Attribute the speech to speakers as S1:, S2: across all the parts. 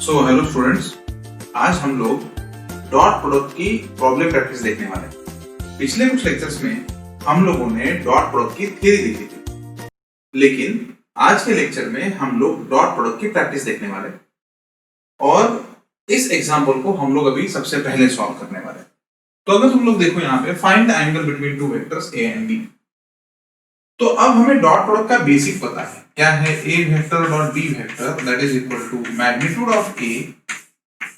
S1: So hello students, आज हम लोग डॉट प्रोडक्ट की प्रॉब्लम प्रैक्टिस देखने वाले हैं। पिछले कुछ लेक्चर्स में हम लोगों ने डॉट प्रोडक्ट की थ्योरी देखी थी, लेकिन आज के लेक्चर में हम लोग डॉट प्रोडक्ट की प्रैक्टिस देखने वाले हैं और इस एग्जांपल को हम लोग अभी सबसे पहले सॉल्व करने वाले हैं। तो अगर तुम लोग देखो यहाँ पे find the angle between two vectors A and B, तो अब हमें डॉट प्रोडक्ट का बेसिक पता है। क्या है? A vector dot b vector that is equal to magnitude of a,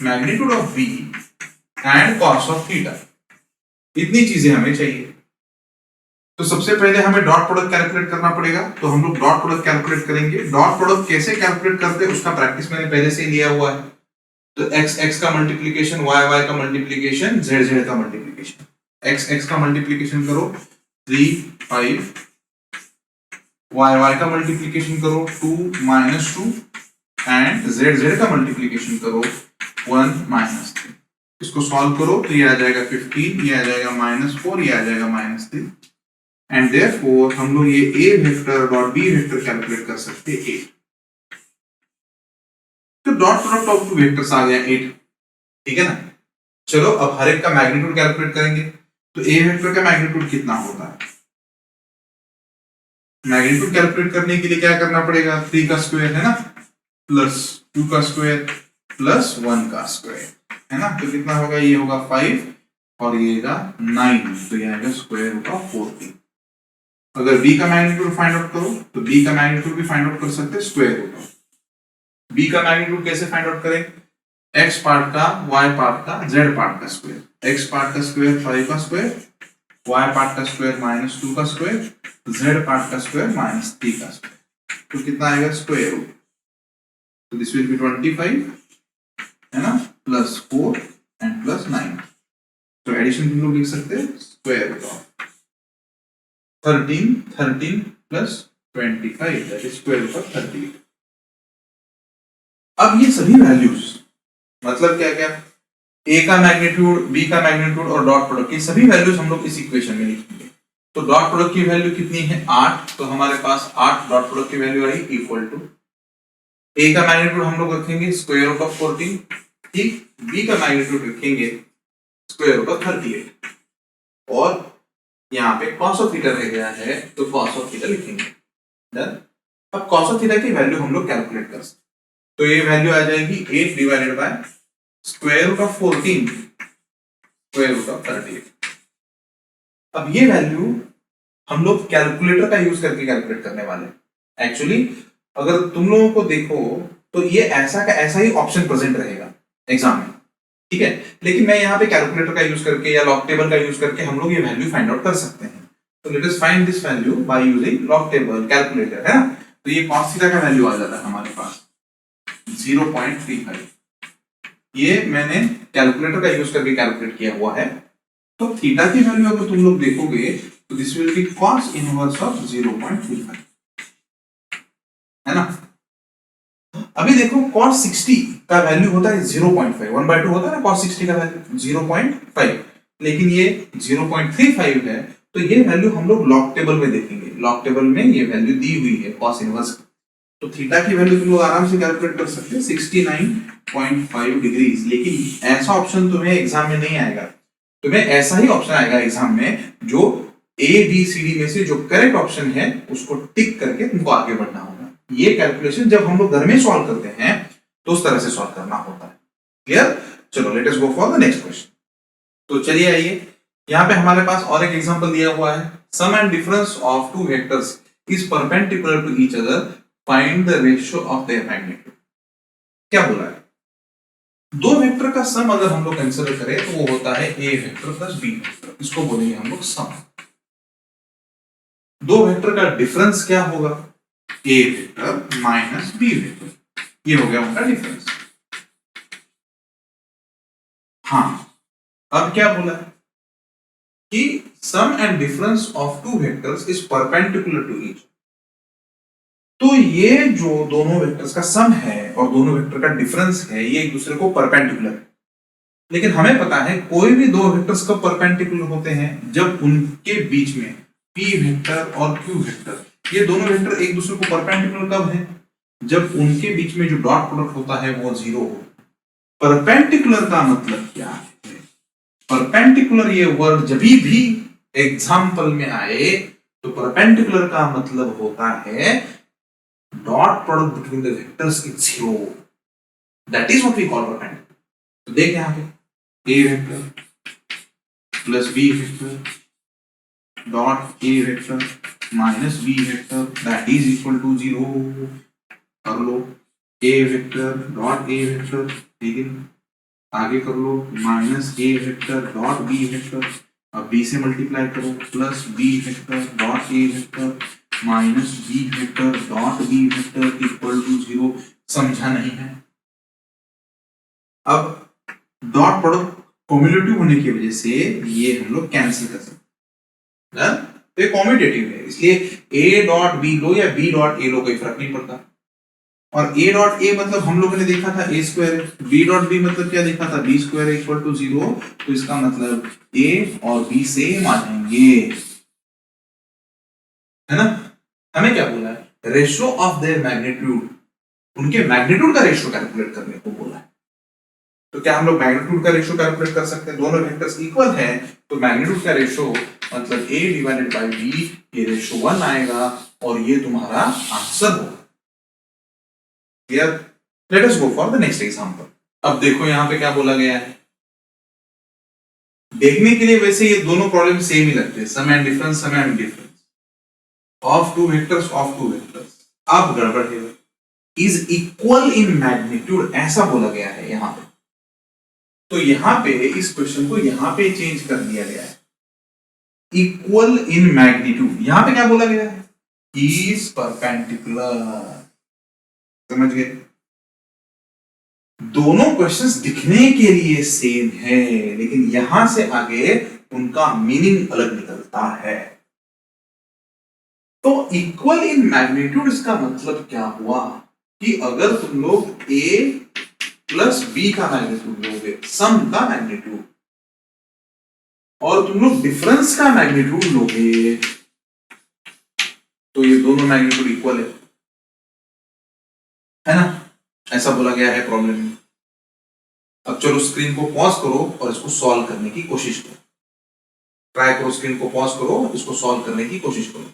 S1: magnitude of b and cos of theta. इतनी चीजें हमें चाहिए। तो सबसे पहले हमें डॉट प्रोडक्ट कैलकुलेट करना पड़ेगा, तो हम लोग डॉट प्रोडक्ट कैलकुलेट करेंगे। डॉट प्रोडक्ट कैसे कैलकुलेट करते हैं उसका प्रैक्टिस मैंने पहले से लिया हुआ है। तो x x का मल्टीप्लिकेशन, y y का मल्टीप्लिकेशन, z z का मल्टीप्लिकेशन। x x का मल्टीप्लिकेशन करो 3 5, y y का मल्टीप्लिकेशन करो 2 -2 एंड z z का मल्टीप्लिकेशन करो 1 -3। इसको सॉल्व करो तो ये आ जाएगा 15, ये आ जाएगा -4, ये आ जाएगा -3 एंड देयरफॉर हम लोग ये a vector dot b vector calculate कर सकते हैं 8। तो dot product of two vectors आ गया 8, ठीक है ना। चलो अब हर एक का मैग्नीट्यूड कैलकुलेट करेंगे। तो a वेक्टर का मैग्नीट्यूड कितना होता है? मैग्नीट्यूड कैलकुलेट करने के लिए क्या करना पड़ेगा? 3 का स्क्वायर है ना, प्लस 2 का स्क्वायर प्लस 1 का स्क्वायर है ना। तो कितना होगा? ये होगा 5 और ये होगा 9, तो ये आएगा स्क्वायर होगा 40। अगर b का मैग्नीट्यूड फाइंड आउट करो तो b का मैग्नीट्यूड भी फाइंड आउट कर सकते हैं, स्क्वायर होगा। b का मैग्नीट्यूड कैसे फाइंड आउट करें? x पार्ट का, y पार्ट का, z पार्ट का स्क्वायर। x पार्ट का स्क्वायर 5 का स्क्वायर, y पार्ट का स्क्वायर -2 का स्क्वायर, z पार्ट का स्क्वायर -3 का स्क्वायर। तो कितना आएगा? Square root. तो दिस विल बी 25 है ना, प्लस 4 एंड प्लस 9। तो एडिशन तुम लोग लिख सकते हैं स्क्वायर रूट ऑफ 13 प्लस 25 that is square root of 38। अब ये सभी वैल्यूज मतलब क्या क्या, a का मैग्नीट्यूड, b का मैग्नीट्यूड और डॉट प्रोडक्ट की सभी वैल्यूज हम लोग इस इक्वेशन में लिखेंगे। तो डॉट प्रोडक्ट की वैल्यू कितनी है? 8। तो हमारे पास 8 डॉट प्रोडक्ट की value I equal to a का मैग्नीट्यूड हम लोग रखेंगे स्क्वायर रूट ऑफ 14, ठीक। b का मैग्नीट्यूड रखेंगे स्क्वायर रूट ऑफ 38 और यहाँ पे cos ऑफ थीटा रह गया है तो cos ऑफ थीटा लिखेंगे। डन। अब cos ऑफ थीटा की वैल्यू हम लोग कैलकुलेट कर सकते। तो ये वैल्यू आ जाएगी 8 divided by square root of 14 square root of 38। अब ये वैल्यू हम लोग कैलकुलेटर का यूज करके कैलकुलेट करने वाले हैं। एक्चुअली अगर तुम लोगों को देखो तो ये ऐसा का ऐसा ही ऑप्शन प्रेजेंट रहेगा एग्जाम में, ठीक है। लेकिन मैं यहाँ पे कैलकुलेटर का यूज करके या लॉग टेबल का यूज करके हम लोग ये वैल्यू फाइंड आउट कर सकते हैं। तो let us find this value by using log table calculator, है ना। तो ये cos थीटा का वैल्यू आ जाता है हमारे पास 0.35। ये मैंने कैलकुलेटर का यूज करके कैलकुलेट किया हुआ है। तो थीटा की वैल्यू अगर तुम लोग देखोगे तो this will B cos inverse of 0.35, है ना। अभी देखो cos 60 का वैल्यू होता है 0.5, 1/2 होता है ना cos 60 का वैल्यू 0.5, लेकिन ये 0.35 है। तो ये वैल्यू हम लोग लॉग टेबल में देखेंगे। लॉग टेबल में ये वैल्यू दी हुई है cos इनवर्स। तो थीटा की वैल्यू तुम लोग आराम से कैलकुलेट कर सकते हैं 69.5 डिग्रीज। लेकिन ऐसा ऑप्शन तुम्हें एग्जाम में नहीं आएगा। तुम्हें ऐसा ही ऑप्शन आएगा एग्जाम में जो ए बी सी डी में से जो करेक्ट ऑप्शन है उसको टिक करके तुमको आगे बढ़ना होगा। ये कैलकुलेशन जब हम लोग घर में सॉल्व करते हैं तो उस तरह से सॉल्व करना होता है। क्लियर? चलो let us go for the next question. तो चलिए आइए, यहाँ पे हमारे पास और एक एग्जांपल दिया हुआ है। Sum and difference of two vectors is perpendicular to each other, find the ratio of their magnitude. क्या बोला है? दो वेक्टर का सम अगर हम लोग कंसीडर करें तो वो होता है a vector plus b vector, इसको बोलेंगे हम लोग सम। दो वेक्टर का डिफरेंस क्या होगा? A vector minus b vector, ये हो गया उनका डिफरेंस। हाँ, अब क्या बोला है कि sum and difference of two vectors is perpendicular to each. तो ये जो दोनों वेक्टर्स का सम है और दोनों वेक्टर का डिफरेंस है ये एक दूसरे को परपेंडिकुलर है। लेकिन हमें पता है कोई भी दो वेक्टर्स कब परपेंडिकुलर होते हैं? जब उनके बीच में p वेक्टर और q वेक्टर, ये दोनों वेक्टर एक दूसरे को परपेंडिकुलर कब है? जब उनके बीच में जो डॉट प्रोडक्ट होता है वो 0 हो। परपेंडिकुलर का मतलब क्या है? परपेंडिकुलर ये वर्ड जब भी एग्जाम्पल में आए तो परपेंडिकुलर का मतलब होता है dot product between the vectors is zero, that is what we call perpendicular. तो देख यहां पे a vector plus b vector dot a vector minus b vector that is equal to zero. कर लो a vector dot a vector, ठीक है, आगे कर लो minus a vector dot b vector, अब बी से मल्टीप्लाई करो plus b vector dot a vector minus b vector dot b vector equal to zero. समझा नहीं है? अब डॉट प्रोडक्ट कॉम्युलेटिव होने की वजह से ये हम लोग कैंसिल कर सकते हैं, तो ये कॉम्युटेटिव है, इसलिए ए डॉट बी लो या बी डॉट ए लो कोई फर्क नहीं पड़ता। और ए डॉट ए मतलब हम लोगों ने देखा था A square, B dot B मतलब क्या देखा था B square equal to zero, तो इसका मतलब ए और बी सेम आ जाएंगे, है ना। हमें क्या बोला है? रेशियो ऑफ देयर मैग्नीट्यूड, उनके मैग्नीट्यूड का रेशियो कैलकुलेट करने को बोला है। तो क्या हम लोग मैग्नीट्यूड का रेशियो कैलकुलेट कर सकते हैं? दोनों वेक्टर्स इक्वल है तो मैग्नीट्यूड का रेशियो मतलब a डिवाइडेड बाय b, ये रेशियो 1 आएगा और ये तुम्हारा आंसर होगा। Clear? Late us go for the next example. अब देखो यहां पे क्या बोला गया है। देखने के लिए वैसे ये दोनों प्रॉब्लम सेम ही लगते हैं, sum and difference, sum and difference of two vectors, of two vectors. अब गड़बड़ है, इज इक्वल इन मैग्नीट्यूड ऐसा बोला गया है यहां पे। तो यहां पे इस क्वेश्चन को यहां पे चेंज कर दिया गया है, इक्वल इन मैग्नीट्यूड। यहां पे क्या बोला गया है? Is perpendicular. समझ गए? दोनों क्वेश्चंस दिखने के लिए सेम है लेकिन यहां से आगे उनका मीनिंग अलग निकलता है। तो इक्वल इन मैग्नीट्यूड इसका मतलब क्या हुआ कि अगर तुम लोग a प्लस बी का मैग्नीट्यूड लोगे, सम का मैग्नीट्यूड, और तुम लोग डिफरेंस का मैग्नीट्यूड लोगे तो ये दोनों मैग्नीट्यूड इक्वल है ना। ऐसा बोला गया है प्रॉब्लम में। अब चलो स्क्रीन को पॉज करो और इसको सॉल्व करने की कोशिश करो। ट्राई करो, स्क्रीन को पॉज करो, इसको सॉल्व करने की कोशिश करो।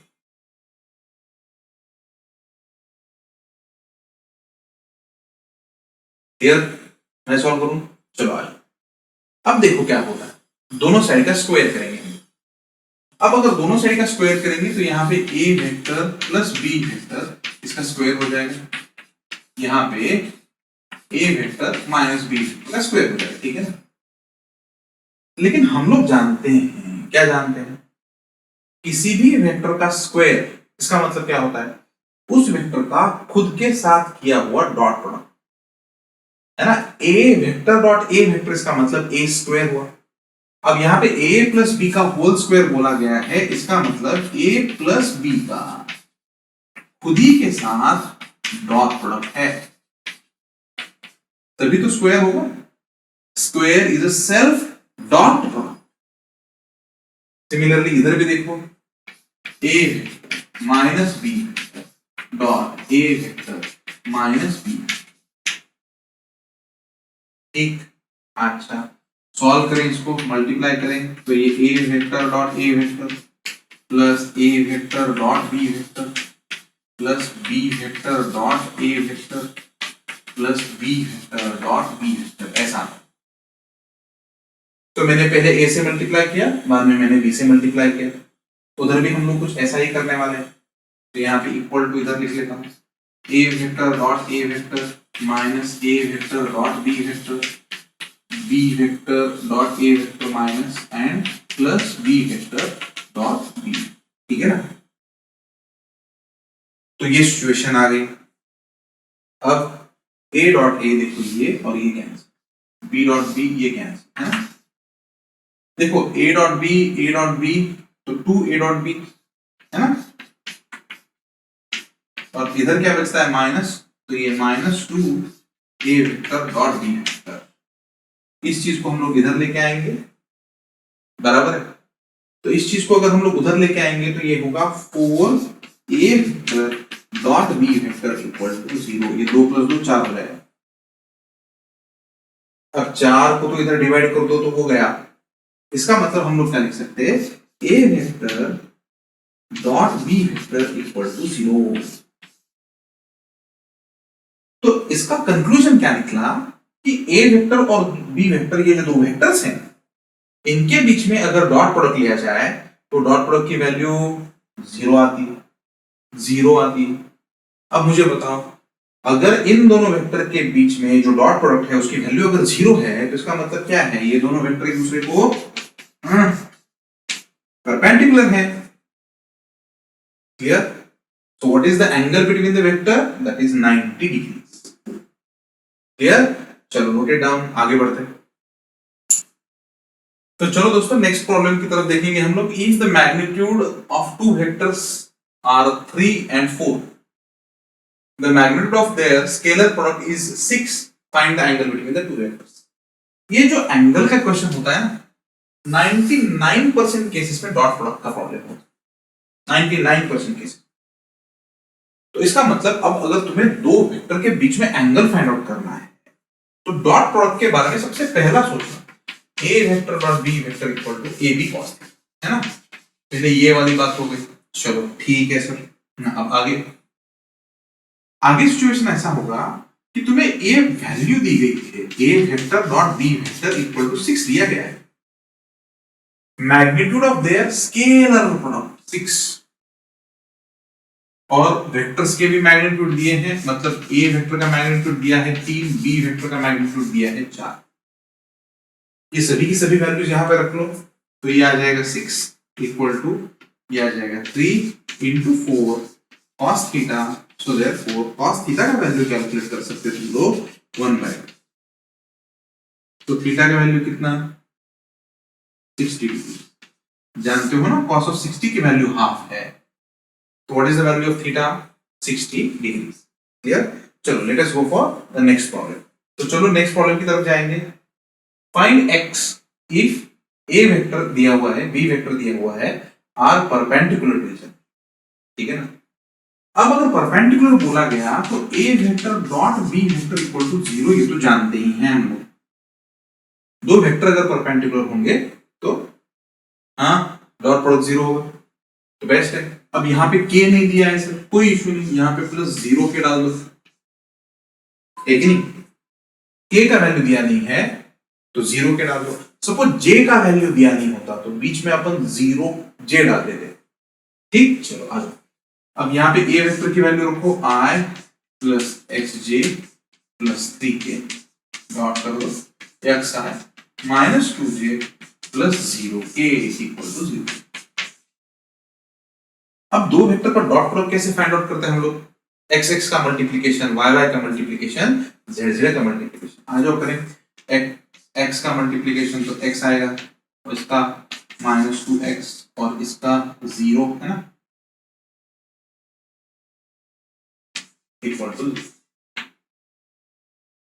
S1: क्लियर? मैं सॉल्व करूं? चलो आज अब देखो क्या होता है। दोनों साइड का स्क्वायर करेंगे हम। अब अगर दोनों साइड का स्क्वायर करेंगे तो यहाँ पे a vector plus b vector, इसका स्क्वायर हो जाएगा। यहाँ पे a वेक्टर माइनस b का स्क्वायर हो जाएगा, ठीक है ना। लेकिन हम लोग जानते हैं, क्या जानते हैं? किसी भी वेक्टर का स्क्वायर, इसका मतलब क्या होता है? उस वेक्टर का खुद के साथ किया हुआ डॉट प्रोडक्ट, है ना। a vector dot a vector, इसका मतलब a स्क्वायर हुआ। अब यहाँ पे a प्लस बी का होल स्क्वायर बोला गया है, इसका मतलब a प्लस बी का खुद ही के साथ डॉट प्रोडक्ट है, तभी तो स्क्वायर होगा। Square is a self dot product. Similarly इधर भी देखो, a minus B dot a vector minus B, ठीक। अच्छा, सॉल्व करें, इसको मल्टीप्लाई करें तो ये a vector dot a vector plus a vector dot b vector plus b vector dot a vector plus b vector dot b vector, ऐसा। तो मैंने पहले a से मल्टीप्लाई किया, बाद में मैंने b से मल्टीप्लाई किया। उधर भी हम लोग कुछ ऐसा ही करने वाले हैं। तो यहाँ पे इक्वल टू इधर लिख लेता हूँ, a vector dot a vector minus a vector dot b vector, b vector dot a vector minus and plus b vector dot b, ठीक है ना। तो ये सिचुएशन आ गई। अब a डॉट a देखो ये और ये कैंसिल, b डॉट b ये कैंसिल, है ना। देखो a डॉट b तो 2a डॉट b, है ना। और इधर क्या बचता है? माइनस, तो ये minus 2a vector dot b vector. इस चीज को हम लोग इधर लेके आएंगे, बराबर है। तो इस चीज को अगर हम लोग उधर लेके आएंगे तो ये होगा 4a vector dot b vector equal to 0। ये 2 + 2 4 हो जाएगा। अब 4 को तो इधर डिवाइड कर दो तो हो गया। इसका मतलब हम लोग क्या लिख सकते हैं, a vector dot b vector equal to 0। तो इसका कंक्लूजन क्या निकला कि ए वेक्टर और बी वेक्टर, ये जो दो वेक्टर्स हैं, इनके बीच में अगर डॉट प्रोडक्ट लिया जाए तो डॉट प्रोडक्ट की वैल्यू 0 आती है, 0 आती है। अब मुझे बताओ, अगर इन दोनों वेक्टर के बीच में जो डॉट प्रोडक्ट है उसकी वैल्यू अगर 0 है तो इसका मतलब क्या है, ये दोनों वेक्टर एक दूसरे को परपेंडिकुलर है। Clear? So what is the angle between the vector? That is 90 degrees. Clear? चलो नोट इट डाउन, आगे बढ़ते हैं। तो चलो दोस्तों नेक्स्ट प्रॉब्लम की तरफ देखेंगे हम लोग। If the magnitude of two vectors are 3 and 4, the magnitude of their scalar product is 6, find the angle between the two vectors. ये जो एंगल का क्वेश्चन होता है ना, 99% केसेस में डॉट प्रोडक्ट का प्रॉब्लम होता है, 99% केसेस। तो इसका मतलब अब अगर तुम्हें दो वेक्टर के बीच में एंगल फाइंड आउट करना है तो डॉट प्रोडक्ट के बारे में सबसे पहला सोचना, a vector dot b vector equal to a b cos theta, है ना। पहले ये वाली बात हो गई, चलो ठीक है सर। अब आगे सिचुएशन ऐसा होगा कि तुम्हें ए वैल्यू दी गई है, a vector dot b vector equal to 6 दिया गया है, magnitude of their scalar product 6, और वेक्टर्स के भी मैग्नीट्यूड दिए हैं, मतलब ए वेक्टर का मैग्नीट्यूड दिया है 3, बी वेक्टर का मैग्नीट्यूड दिया है 4। ये सभी की सभी वैल्यूज यहां पे रख लो तो ये आ जाएगा 6 इक्वल टू, ये आ जाएगा 3 into 4 cos theta. So therefore cos theta का वैल्यू कैलकुलेट कर सकते तुम लोग 1/, तो थीटा का वैल्यू कितना, 60 डिग्री। जानते हो ना कॉस ऑफ 60 की वैल्यू हाफ है, तो what is the value of theta, 60 degree. Clear? चलो let us go for the next problem. तो चलो नेक्स्ट प्रॉब्लम की तरफ जाएंगे। Find x if a vector दिया हुआ है, बी वेक्टर दिया हुआ है, are perpendicular to each other. ठीक है ना। अब अगर परपेंडिकुलर बोला गया तो a vector dot b vector equal to 0, ये तो जानते ही हैं हम लोग। दो वेक्टर अगर परपेंडिकुलर होंगे तो हाँ डॉट प्रोडक्ट 0 होगा, तो बेस्ट है। अब यहाँ पे k नहीं दिया है सर, कोई इशू नहीं, यहाँ पे प्लस 0 के डाल दो, है कि नहीं। k का वैल्यू दिया नहीं है तो 0 के डाल दो। सपोज j का वैल्यू दिया नहीं होता तो बीच में अपन 0 j डाल देते। ठीक, चलो आ जाओ। अब यहाँ पे a वेक्टर की वैल्यू रखो i plus xj plus 3k, dot कर दो xi minus 2j plus 0k equal to 0। अब दो वेक्टर का डॉट प्रोडक्ट कैसे फाइंड आउट करते हैं हम लोग, एक्स एक्स का मल्टीप्लीकेशन, वाई वाई का मल्टीप्लीकेशन, जेड जेड का मल्टीप्लीकेशन। आ जाओ करें, एक्स का मल्टीप्लीकेशन तो एक्स आएगा और इसका माइनस 2x और इसका 0, है ना, इक्वल टू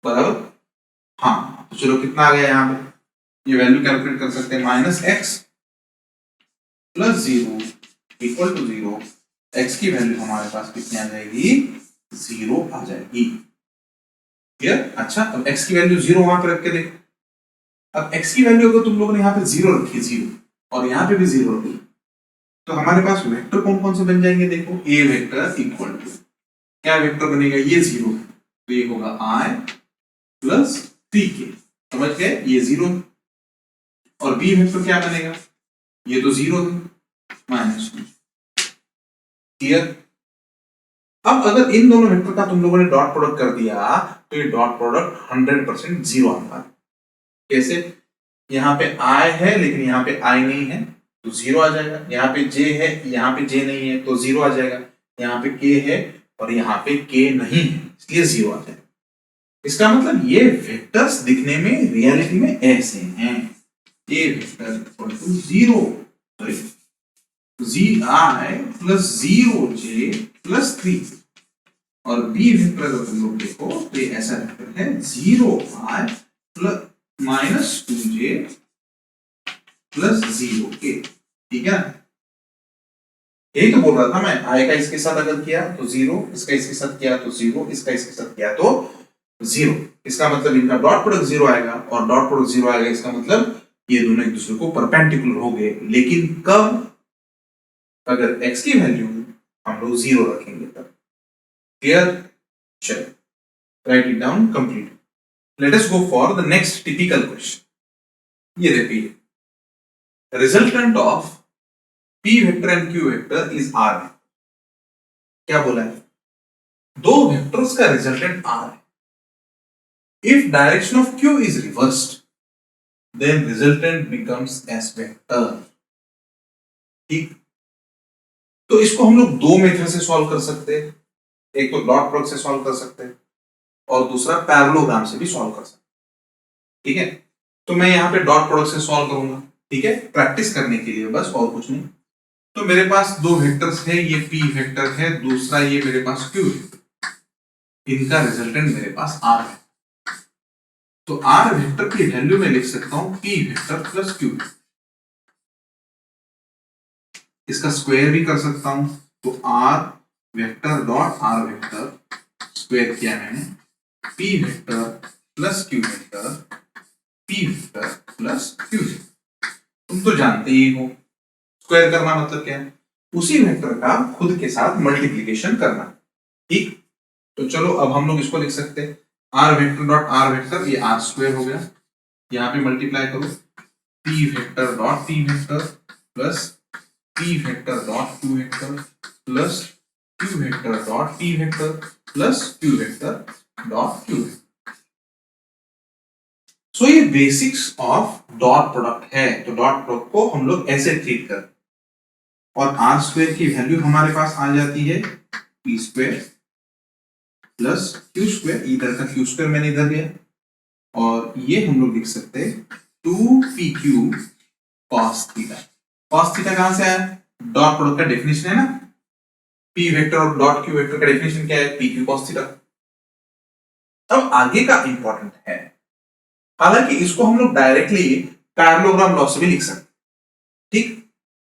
S1: बराबर। हाँ तो चलो कितना आ गया यहाँ पे, ये वैल्यू कैलकुलेट कर सकते हैं, minus X plus 0 equal to 0। x की वैल्यू हमारे पास कितनी आ जाएगी, 0 आ जाएगी। क्लियर? अच्छा, अब x की वैल्यू 0 वहां पे रख के देखो। अब x की वैल्यू अगर तुम लोगों ने यहाँ पे 0 रखी, 0 और यहाँ पे भी 0 रखी, तो हमारे पास वेक्टर कौन कौन से बन जाएंगे, देखो a वेक्टर इक्वल टू क्या वेक्टर बनेगा, ये 0 तो ये होगा i प्लस 3k, समझ गए, ये 0। और b वेक्टर क्या बनेगा, ये तो 0 है, माइनस 2। क्लियर? अब अगर इन दोनों वेक्टर का तुम लोगों ने डॉट प्रोडक्ट कर दिया तो ये डॉट प्रोडक्ट 100% 0 आता है। कैसे, यहाँ पे i है लेकिन यहाँ पे i नहीं है तो 0 आ जाएगा, यहाँ पे j है यहाँ पे j नहीं है तो 0 आ जाएगा, यहाँ पे k है और यहाँ पे k नहीं है इसलिए 0 आ जाएगा। इसका मतलब ये वेक्टर्स दिखने में रियलिटी में ऐसे हैं, ये vector 0 sorry i plus 0j plus 3, और b वेक्टर अगर तुम लोग देखो तो ये ऐसा वेक्टर है 0i plus minus 2j plus 0k। ठीक है, यही तो बोल रहा था मैं, i का इसके साथ अगर किया तो 0, इसका इसके साथ किया तो 0, इसका इसके साथ किया तो जीरो। इसका मतलब इनका डॉट प्रोडक्ट जीरो आएगा, और डॉट प्रोडक्ट जीरो आएगा इसका मतलब ये दोनों एक दूसरे को परपेंडिकुलर हो गए। लेकिन कब? अगर x की वैल्यू हम लोग जीरो रखेंगे तब। क्लियर? चलो, right it down, complete. Late us go for the next typical question. ये देखिए, resultant of p vector and q vector is r। क्या बोला है? दो वेक्टर्स का रिजल्टेंट r है। If direction of q is reversed then resultant becomes s vector। ठीक, तो इसको हम लोग दो मेथड से सॉल्व कर सकते हैं। एक तो डॉट प्रोडक्ट से सॉल्व कर सकते हैं, और दूसरा पैरेललोग्राम से भी सॉल्व कर सकते हैं। ठीक है, तो मैं यहाँ पे डॉट प्रोडक्ट से सॉल्व करूंगा। ठीक है, प्रैक्टिस करने के लिए बस, और कुछ नहीं। तो मेरे पास दो वेक्टर्स है, ये p वेक्टर है, दूसरा ये मेरे पास q है। इनका रिजल्टेंट मेरे पास r है। तो r वेक्टर की वैल्यू मैं लिख सकता हूं p वेक्टर प्लस q। इसका स्क्वायर भी कर सकता हूं, तो r vector dot r vector square किया मैंने, p vector plus q vector, p vector plus q। तुम तो जानते ही हो स्क्वायर करना मतलब क्या है, उसी वेक्टर का खुद के साथ मल्टीप्लिकेशन करना। ठीक, तो चलो अब हम लोग इसको लिख सकते हैं, r vector dot r vector, ये r स्क्वायर हो गया, यहाँ पे मल्टीप्लाई करो, p vector dot p vector plus p vector dot q vector plus q vector dot p vector plus q vector dot q। सो ये बेसिक्स ऑफ डॉट प्रोडक्ट है। तो dot product को हम लोग ऐसे ट्रीट करते हैं, और आर स्क्वायर की वैल्यू हमारे पास आ जाती है P square plus Q square. इधर का क्यू स्क्वायर मैंने इधर लिया, और ये हम लोग लिख सकते हैं 2pq cos theta. cos theta कहां से आया? डॉट प्रोडक्ट का डेफिनेशन है ना, p वेक्टर और डॉट q वेक्टर का डेफिनेशन क्या है? pq cos theta. अब आगे का इंपॉर्टेंट है, हालांकि इसको हम लोग डायरेक्टली पैरेललोग्राम लॉ से भी लिख सकते हैं। ठीक,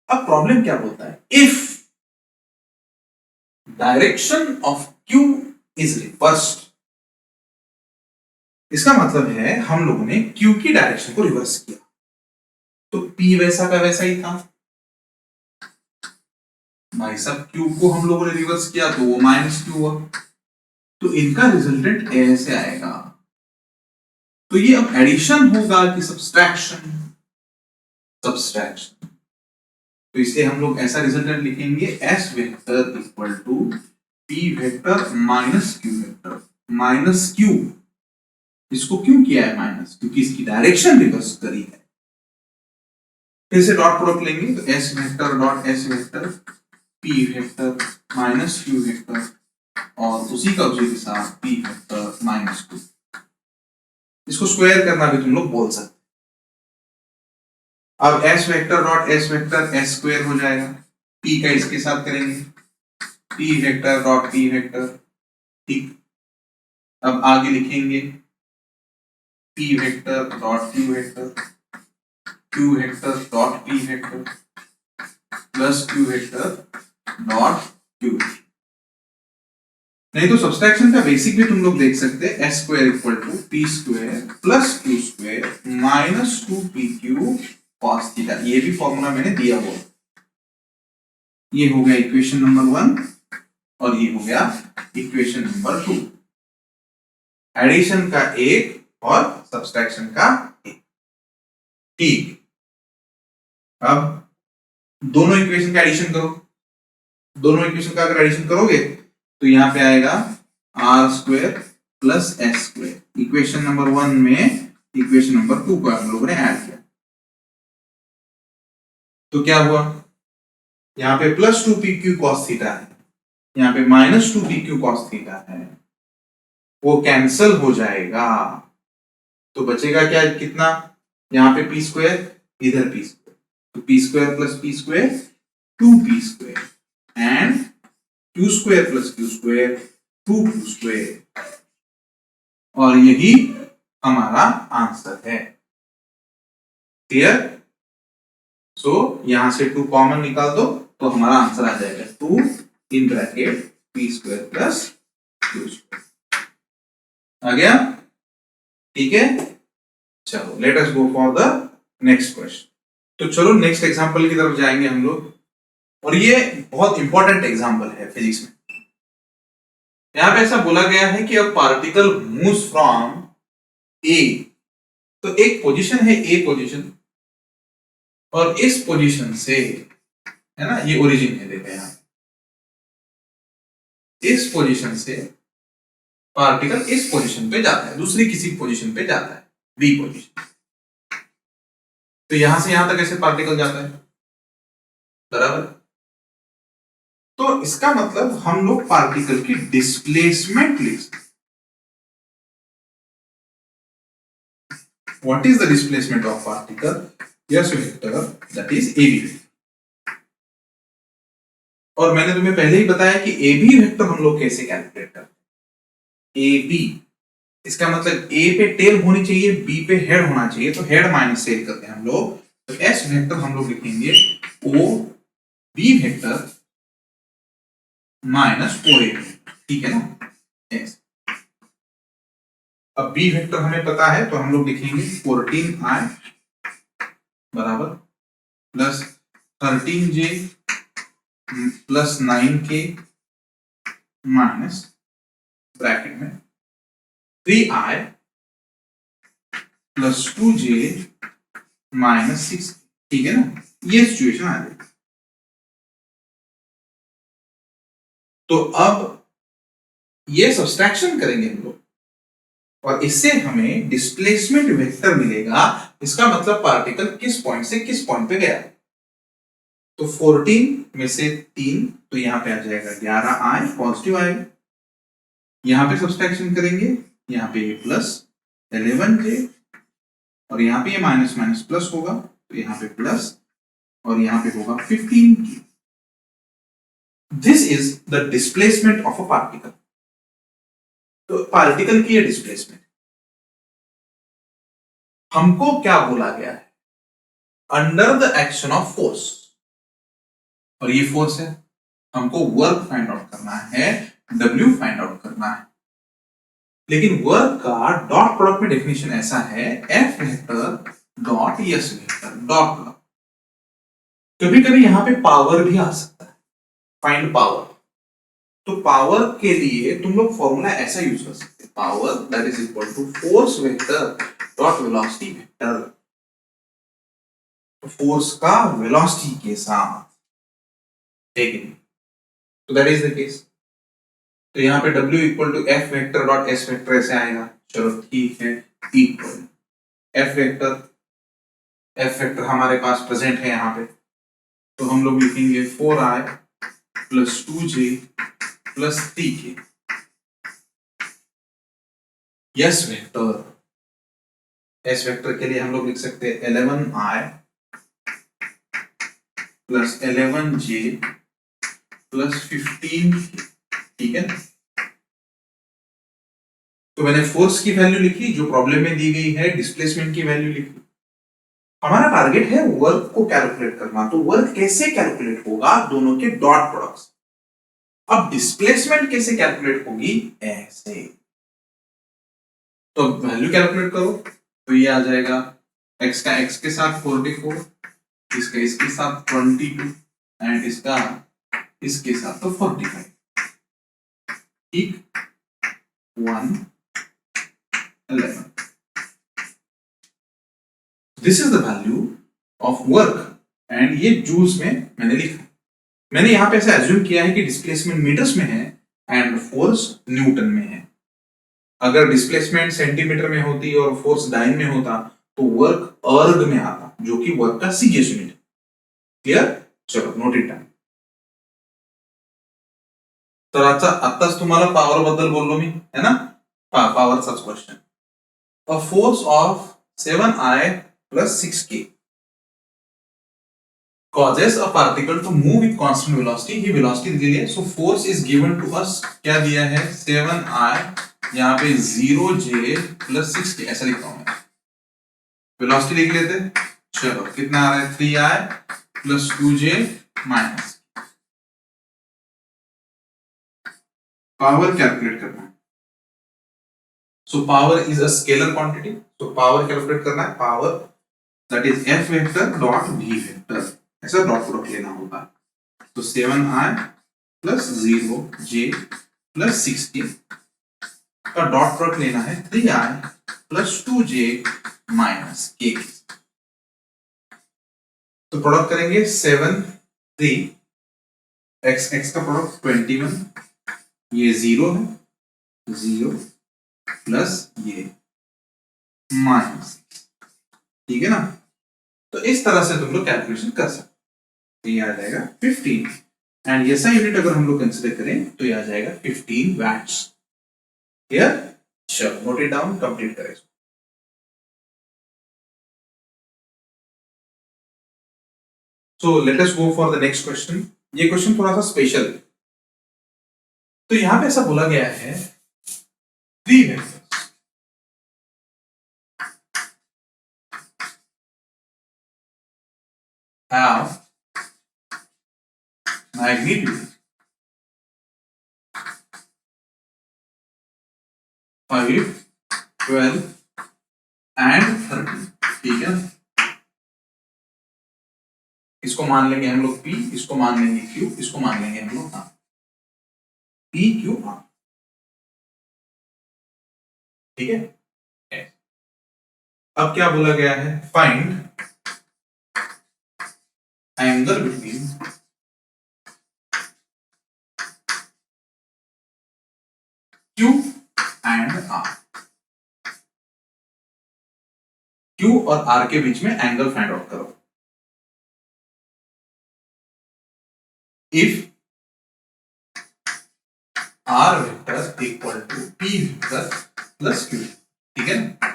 S1: अब प्रॉब्लम क्या बोलता है? If direction of q is reversed, इसका मतलब है हम लोगों ने q की डायरेक्शन को रिवर्स किया, तो p वैसा का वैसा ही था। भाई साहब, q को हम लोगों ने रिवर्स किया तो वो माइनस q हुआ, तो इनका रिजल्टेंट ऐसे आएगा। तो ये अब एडिशन होगा कि सब्सट्रैक्शन? सब्सट्रैक्शन। तो इसलिए हम लोग ऐसा रिजल्टेंट लिखेंगे, s vector equal to p vector minus q vector. Minus q, इसको क्यों किया है माइनस? क्योंकि इसकी डायरेक्शन रिवर्स करी है। फिर से डॉट प्रोडक्ट लेंगे, तो s vector dot s vector p vector minus q vector, और उसी का उसी के साथ p वेक्टर माइनस 2। इसको स्क्वायर करना भी तुम लोग बोल सकते। अब s vector dot s vector s square हो जाएगा, p का इसके साथ करेंगे, p vector dot p vector. ठीक, अब आगे लिखेंगे p vector dot q vector, q vector dot p vector plus q vector dot q। नहीं तो सब्सट्रैक्शन का बेसिक भी तुम लोग देख सकते हैं, s square equal to p square plus q square minus 2pq cos theta. ये भी फॉर्मूला मैंने दिया हुआ। ये हो गया इक्वेशन नंबर 1, और ये हो गया इक्वेशन नंबर 2। एडिशन का एक और सब्सट्रैक्शन का एक। ठीक, अब दोनों इक्वेशन का एडिशन करो। दोनों इक्वेशन का अगर एडिशन करोगे तो यहां पे आएगा R square plus S square. Equation number 1 में इक्वेशन नंबर 2 को हम लोगों ने ऐड किया, तो क्या हुआ? यहाँ पे प्लस 2pq cos थीटा है, यहाँ पे माइनस 2pq cos थीटा है, वो कैंसल हो जाएगा। तो बचेगा क्या? कितना? यहाँ पे पी स्क्वायर, इधर पी स्क्वायर, तो P square plus P square 2p square and q square plus q square 2q square, और यही हमारा आंसर है। क्लियर? सो यहां से 2 कॉमन निकाल दो तो हमारा आंसर आ जाएगा 2 in bracket p square plus q square. आ गया? ठीक है, चलो let us go for the next question. तो चलो नेक्स्ट एग्जांपल की तरफ जाएंगे हम लोग, और ये बहुत इंपॉर्टेंट एग्जांपल है फिजिक्स में। यहां पे ऐसा बोला गया है कि अ पार्टिकल मूव्स फ्रॉम ए, तो एक पोजीशन है ए पोजीशन, और इस पोजीशन से, है ना, ये ओरिजिन है, देखो यहां इस पोजीशन से पार्टिकल इस पोजीशन पे जाता है, दूसरी किसी पोजीशन पे जाता है, बी पोजीशन। तो यहां से यहां तक ऐसे पार्टिकल जाता है, बराबर। तो इसका मतलब हम लोग पार्टिकल की डिस्प्लेसमेंट लिख सकते। What is the displacement of particle? S vector, that is A B. और मैंने तुम्हें पहले ही बताया कि ए बी वेक्टर हम लोग कैसे कैलकुलेट करते हैं। ए बी, इसका मतलब ए पे टेल होनी चाहिए, बी पे हेड होना चाहिए, तो हेड माइनस टेल करते हैं हम लोग। तो एस वेक्टर हम लोग लिखेंगे O B vector minus O ए, ठीक है ना, एस। अब बी वेक्टर हमें पता है, तो हम लोग लिखेंगे 14i बराबर plus 13j plus 9k minus bracket में 3i प्लस 2j माइनस 6, ठीक है ना, ये सिचुएशन आ जाएगी। तो अब ये सब्सट्रैक्शन करेंगे हम लोग, और इससे हमें डिस्प्लेसमेंट वेक्टर मिलेगा। इसका मतलब पार्टिकल किस पॉइंट से किस पॉइंट पे गया। तो 14 में से 3, तो यहां पे आ जाएगा 11i पॉजिटिव आएगा। यहां पे सब्सट्रैक्शन करेंगे, यहां पे ये प्लस 11j, और यहां पे ये माइनस माइनस प्लस होगा, तो यहां पे प्लस, और यहां पे होगा 15k। This is the displacement of a particle. तो पार्टिकल की ये डिस्प्लेसमेंट, हमको क्या बोला गया है, under the action of force, और ये फोर्स है, हमको वर्क फाइंड आउट करना है, W फाइंड आउट करना है। लेकिन वर्क का डॉट प्रोडक्ट में डेफिनेशन ऐसा है, F vector dot S vector dot product. कभी कभी यहां पे पावर भी आ सकता है, फाइंड पावर। तो पावर के लिए तुम लोग फॉर्मूला ऐसा यूज कर सकते, power that is equal to force vector dot velocity vector. Force का वेलोसिटी के साथ, ठीक है, तो दैट इज द केस। तो यहां पे W equal to F vector dot S vector ऐसे आएगा, चलो ठीक है, इक्वल F वेक्टर हमारे पास प्रेजेंट है यहां पे, तो हम लोग लिखेंगे 4i plus 2j plus 3k। S vector के लिए हम लोग लिख सकते हैं 11i plus 11j plus 15k, ठीक है। तो मैंने फोर्स की वैल्यू लिखी जो प्रॉब्लम में दी गई है, डिस्प्लेसमेंट की वैल्यू लिखी। हमारा टारगेट है वर्क को कैलकुलेट करना, तो वर्क कैसे कैलकुलेट होगा, दोनों के डॉट प्रोडक्ट्स। अब डिस्प्लेसमेंट कैसे कैलकुलेट होगी, ऐसे। तो वैल्यू कैलकुलेट करो, तो ये आ जाएगा x का x के साथ 44, इसका इसके साथ 22, एंड इसका इसके साथ तो 45, ठीक, 1 11। This is the value of work, and ये जूल्स में मैंने लिखा। मैंने यहां पे ऐसा एज्यूम किया है कि डिस्प्लेसमेंट मीटर्स में है एंड फोर्स न्यूटन में है। अगर डिस्प्लेसमेंट सेंटीमीटर में होती और फोर्स डाइन में होता, तो वर्क अर्ग में आता, जो कि वर्क का सीजीएस यूनिट है। क्लियर? चलो नोट इट डाउन। तर आताच तुम्हाला पावर बद्दल बोललो मी, है ना, पावरचाच question. A force of 7i plus 6k causes a particle to move with constant velocity। ये वेलोसिटी दी है, so force is given to us, क्या दिया है, 7i, यहाँ पे 0j plus 6k, ऐसा लिखता हूं मैं। वेलोसिटी लिख लेते, चलो कितना आ रहा है, 3i plus 2j minus. Power calculate करना है, So power is a scalar quantity. So power calculate करना है, power that is f vector dot v vector, ऐसा डॉट प्रोडक्ट लेना होगा। तो 7i plus 0j plus 16 का डॉट प्रोडक्ट लेना है 3i plus 2j minus k। तो प्रोडक्ट करेंगे 7 3 x x का प्रोडक्ट 21, ये 0 है, 0 प्लस ये माइनस, ठीक है ना। तो इस तरह से तुम लोग कैलकुलेशन कर सकते, ये आ जाएगा 15 एंड ऐसा यूनिट अगर हम लोग कंसीडर करें तो ये आ जाएगा 15 वैट्स। क्लियर? चलो नोट इट डाउन, कंप्लीट करें। So let us go for the next question. ये क्वेश्चन थोड़ा सा स्पेशल है। तो यहां पे ऐसा बोला गया है 3 वेक्टर्स have magnitude 5, 12 and 30, ठीक है। इसको मान लेंगे हम लोग P, इसको मान लेंगे Q, इसको मान लेंगे हम लोग R, P Q R, ठीक है। अब क्या बोला गया है, find angle between Q and R। Q और R के बीच में एंगल फाइंड आउट करो। If R vector equal to P vector plus Q, ठीक है ना।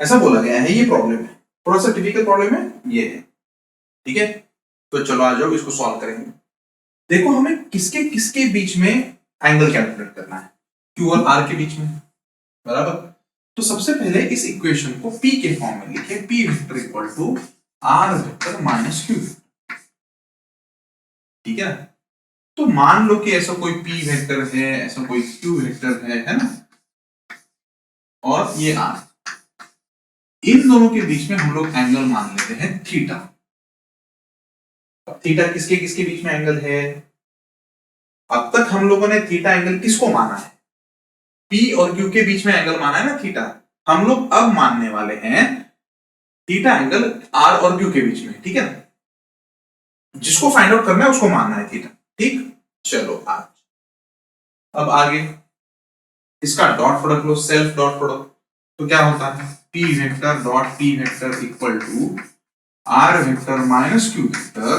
S1: ऐसा बोला गया है, ये प्रॉब्लम है, थोड़ा सा टिपिकल प्रॉब्लम है ये है, ठीक है। तो चलो आ जाओ, इसको सॉल्व करेंगे। देखो हमें किसके किसके बीच में एंगल कैलकुलेट करना है, Q और R के बीच में, बराबर। तो सबसे पहले इस इक्वेशन को P के फॉर्म में लिखे, P vector equal to R vector minus Q, ठीक है। तो मान लो कि ऐसा कोई P वेक्टर है, ऐसा कोई Q वेक्टर है ना, और ये R, इन दोनों के बीच में हम लोग एंगल मान लेते हैं थीटा। थीटा किसके किसके बीच में एंगल है, अब तक हम लोगों ने थीटा एंगल किसको माना है, P और Q के बीच में एंगल माना है ना थीटा। हम लोग अब मानने वाले हैं थीटा एंगल R और Q के बीच में, ठीक है ना। जिसको फाइंड आउट करना है उसको मानना है थीटा, ठीक। चलो आज अब आगे इसका डॉट प्रोडक्ट लो, सेल्फ डॉट प्रोडक्ट। तो क्या होता है, P vector dot P vector equal to R vector minus Q vector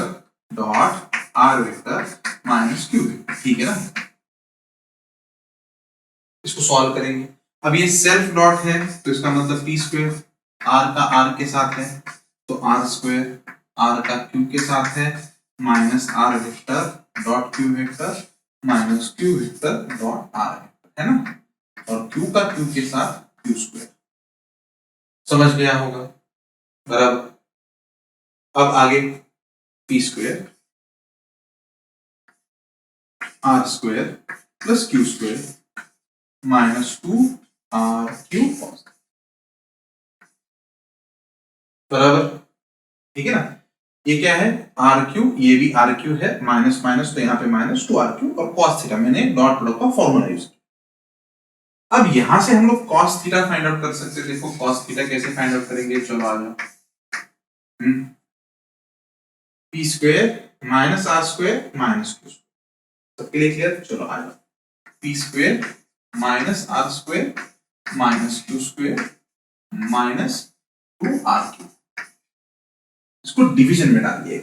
S1: dot R vector minus Q vector, ठीक है ना। इसको सॉल्व करेंगे। अब ये सेल्फ डॉट है तो इसका मतलब P स्क्वायर, R का R के साथ है तो R स्क्वायर, R का Q के साथ है minus R vector dot Q vector minus Q vector dot R vector, है ना। और Q का Q के साथ Q स्क्वायर, समझ गया होगा, बराबर। अब आगे P square R square plus Q square minus 2RQ cos, बराबर, ठीक है ना। ये क्या है, RQ, ये भी RQ है, माइनस माइनस तो यहाँ पे माइनस 2RQ और cos थीटा, मैंने डॉट प्रोडक्ट का फॉर्मूला यूज किया। अब यहां से हम लोग cos थीटा फाइंड आउट कर सकते हैं। देखो cos थीटा कैसे फाइंड आउट करेंगे, चलो आ जाओ। P square minus R square minus Q, सबके लिए क्लियर, चलो आ जाओ। P square minus R square minus Q square minus 2RQ, इसको डिवीजन में डाल दिए,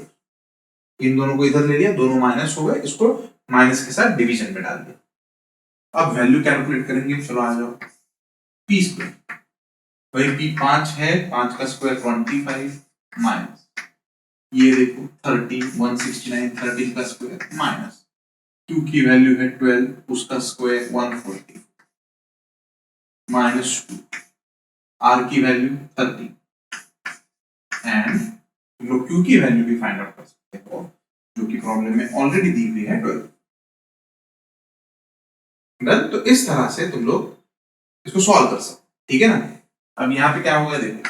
S1: इन दोनों को इधर ले लिया, दोनों माइनस हो गए, इसको माइनस के साथ डिवीजन में डाल दिया। अब वैल्यू कैलकुलेट करेंगे, चलो आ जाओ। P स्क्वायर, भाई P 5 है, 5 का स्क्वायर 25 माइनस ये देखो 30, 169, 13 का स्क्वायर माइनस Q की वैल्यू है 12, उसका स्क्वायर 140 माइनस 2, R की वैल्यू 30 एंड तुम लोग Q की वैल्यू भी फाइंड आउट कर सकते हो, जो कि प्रॉब्लम में ऑलरेडी दी हुई है 12। तो इस तरह से तुम लोग इसको सॉल्व कर सकते, ठीक है ना। अब यहाँ पे क्या होगा देखो,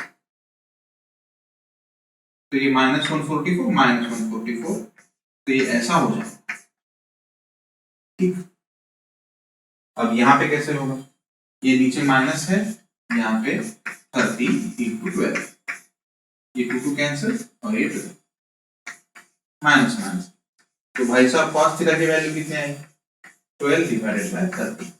S1: तो ये -144 -144, तो ये ऐसा हो जाए, ठीक। अब यहाँ पे कैसे होगा, ये नीचे माइनस है, यहाँ पे 30 × 12, ये 2 कैंसिल और ये 12, माइनस माइनस, तो भाई साहब cos थीटा की वैल्यू कितनी आई, 12/30।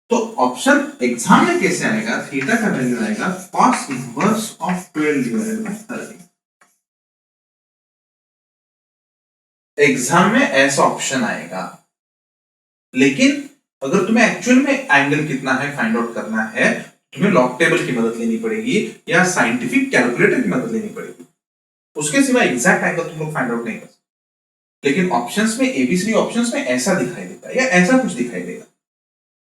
S1: तो ऑप्शन एग्जाम में कैसे आएगा, थीटा का वैल्यू आएगा cos इनवर्स ऑफ 12/30। एग्जाम में ऐसा ऑप्शन आएगा, लेकिन अगर तुम्हें एक्चुअल में एंगल कितना है फाइंड आउट करना है, तुम्हें लॉग टेबल की मदद लेनी पड़ेगी या साइंटिफिक कैलकुलेटर की मदद लेनी पड़ेगी, उसके सिवा एग्जैक्ट एंगल तुम लोग फाइंड आउट नहीं कर सकते। लेकिन ऑप्शंस में, एबीसी ऑप्शंस में ऐसा दिखाई देगा या ऐसा कुछ दिखाई देगा,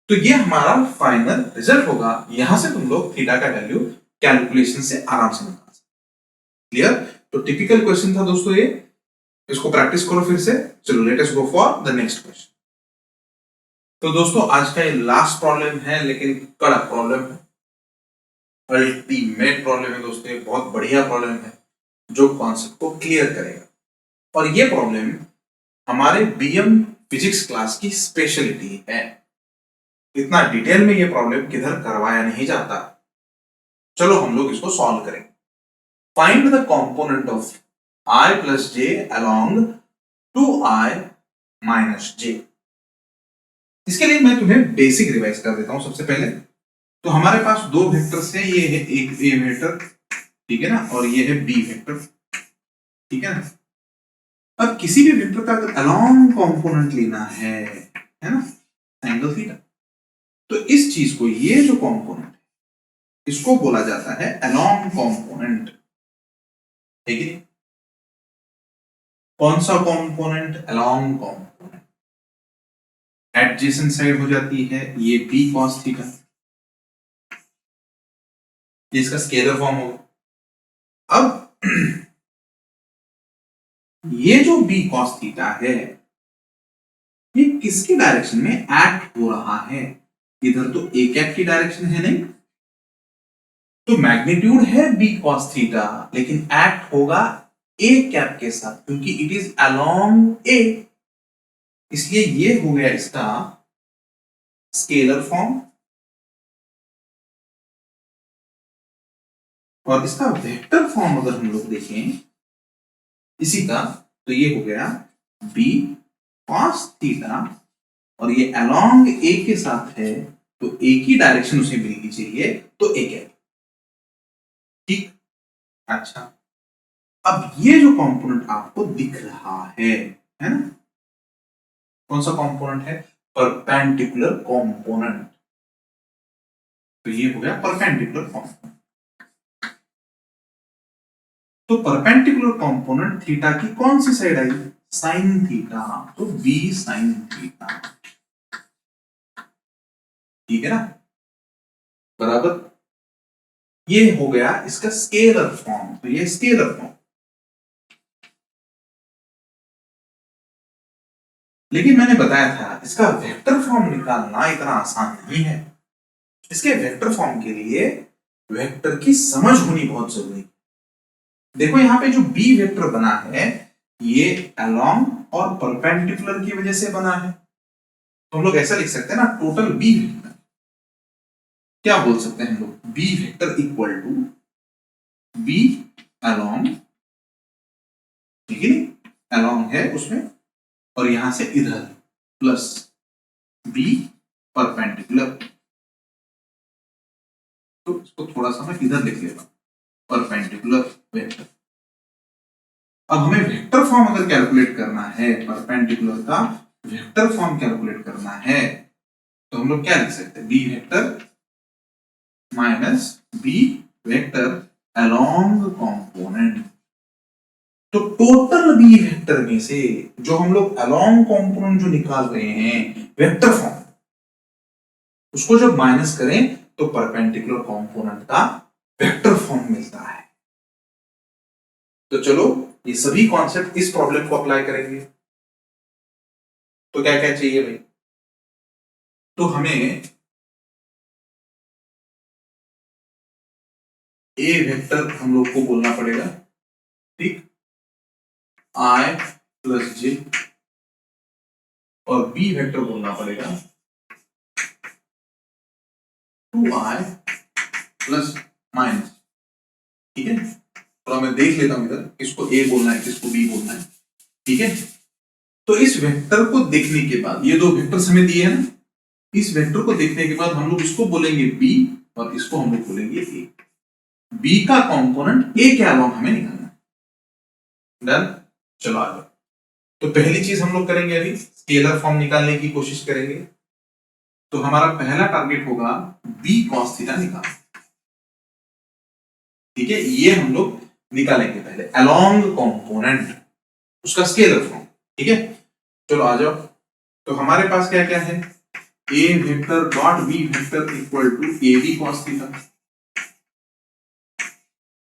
S1: तो ये हमारा फाइनल रिजल्ट होगा। यहां से तुम लोग थीटा का वैल्यू कैलकुलेशन से आराम से निकाल सकते। क्लियर? तो टिपिकल क्वेश्चन था दोस्तों ये, इसको प्रैक्टिस करो फिर से। चलो let us go for the next question. तो दोस्तों आज का ये लास्ट प्रॉब्लम है, लेकिन कड़क प्रॉब्लम है, अल्टीमेट प्रॉब्लम है दोस्तों, ये बहुत बढ़िया प्रॉब्लम है जो कॉन्सेप्ट को क्लियर करेगा। और ये प्रॉब्लम हमारे बीएम फिजिक्स क्लास की स्पेशलिटी है। इतना डिटेल में ये प्रॉब्लम किधर करवाया नहीं जाता। चलो हम लोग इसको सॉल्व करेंगे। Find the component of i plus j along 2i minus j। इसके लिए मैं तुम्हें बेसिक रिवाइज कर देता हूं सबसे पहले। तो हमारे पास दो वेक्टर्स हैं, ये है एक a वेक्टर, ठीक है ना, और ये है b वेक्टर, ठीक है ना। अब किसी भी वेक्टर का अगर अलोंग कंपोनेंट लेना है ना, एंगल थीटा, तो इस चीज को, ये जो कंपोनेंट है, इसको बोला जाता है अलोंग कंपोनेंट, ठीक है। कौन सा component? Along component. Adjacent side हो जाती है ये b cos थीटा, इसका स्केलर फॉर्म होगा। अब ये जो b cos थीटा है, ये किसकी डायरेक्शन में एक्ट हो रहा है? इधर तो a कैप की डायरेक्शन है नहीं, तो मैग्नीट्यूड है b cos थीटा, लेकिन एक्ट होगा a कैप के साथ, क्योंकि इट इज अलोंग a, इसलिए ये हो गया इसका स्केलर फॉर्म। और इसका वेक्टर फॉर्म अगर हम लोग देखें इसी का, तो ये हो गया b cos थीटा, और ये अलोंग a के साथ है, तो a की डायरेक्शन उसे मिलनी चाहिए, तो a कैप, ठीक। अच्छा, अब ये जो कंपोनेंट आपको दिख रहा है ना, कौन सा कंपोनेंट है? Perpendicular component. तो ये हो गया परपेंडिकुलर कंपोनेंट। तो परपेंडिकुलर कंपोनेंट थीटा की कौन सी साइड आई? साइन थीटा, तो b साइन थीटा, ठीक है ना, बराबर। ये हो गया इसका स्केलर फॉर्म, तो ये स्केलर फॉर्म। लेकिन मैंने बताया था इसका वेक्टर फॉर्म निकालना इतना आसान नहीं है। इसके वेक्टर फॉर्म के लिए वेक्टर की समझ होनी बहुत जरूरी है। देखो यहाँ पे जो b वेक्टर बना है, ये अलोंग और परपेंडिकुलर की वजह से बना है, तो हम लोग ऐसा लिख सकते हैं ना, टोटल b वेक्टर। क्या बोल सकते हैं हम लोग? b vector equal to b along, ठीक है, अलोंग है उसमें, और यहां से इधर प्लस b परपेंडिकुलर। तो इसको थोड़ा सा मैं इधर लिख लेता हूं, परपेंडिकुलर वेक्टर। अब हमें वेक्टर फॉर्म अगर कैलकुलेट करना है, परपेंडिकुलर का वेक्टर फॉर्म कैलकुलेट करना है, तो हम लोग क्या लिख सकते हैं? b vector minus b vector along component. तो टोटल b वेक्टर में से जो हम लोग अलोंग कंपोनेंट जो निकाल रहे हैं वेक्टर फॉर्म, उसको जब माइनस करें तो परपेंडिकुलर कंपोनेंट का वेक्टर फॉर्म मिलता है। तो चलो ये सभी कॉन्सेप्ट इस प्रॉब्लम को अप्लाई करेंगे। तो क्या क्या चाहिए भाई? तो हमें ए वेक्टर हम लोग को बोलना पड़ेगा, ठीक, i प्लस जे, और बी वेक्टर बोलना पड़ेगा 2i प्लस माइनस, ठीक है। तो मैं देख लेता हूं इधर किसको ए बोलना है किसको बी बोलना है, ठीक है। तो इस वेक्टर को देखने के बाद, ये दो वेक्टर्स हमें दिए हैं ना, इस वेक्टर को देखने के बाद हम लोग इसको बोलेंगे बी और इसको हम लोग बोलेंगे ए। बी का कंपोनेंट ए के अलावा हमें निकालना है। डन, चलो आगे। तो पहली चीज हम लोग करेंगे, अभी स्केलर फॉर्म निकालने की कोशिश करेंगे। तो हमारा पहला टारगेट होगा बी कॉस थीटा निकालना, ठीक है। ये हम लोग निकालेंगे पहले अलोंग कंपोनेंट, उसका स्केलर फॉर्म, ठीक है। चलो आ जाओ। तो हमारे पास क्या क्या है, a vector dot b vector equal to a b cos theta.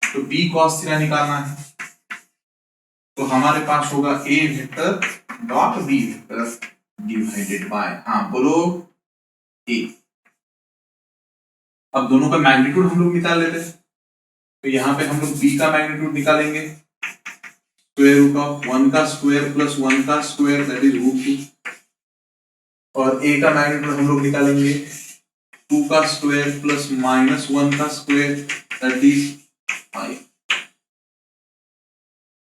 S1: तो बी कॉस थीटा निकालना है, तो हमारे पास होगा a vector dot b vector divided by, हाँ बोलो, ए। अब दोनों का मैग्नीट्यूड हम लोग निकाल लेते हैं। तो यहाँ पे हम लोग बी का मैग्नीट्यूड निकालेंगे, स्क्वायर रूट ऑफ 1 का स्क्वायर प्लस 1 का स्क्वायर दैट इज रूट 2, और ए का मैग्नीट्यूड हम लोग निकालेंगे 2 का स्क्वायर प्लस माइनस 1 का स्क्वायर दैट इज 5।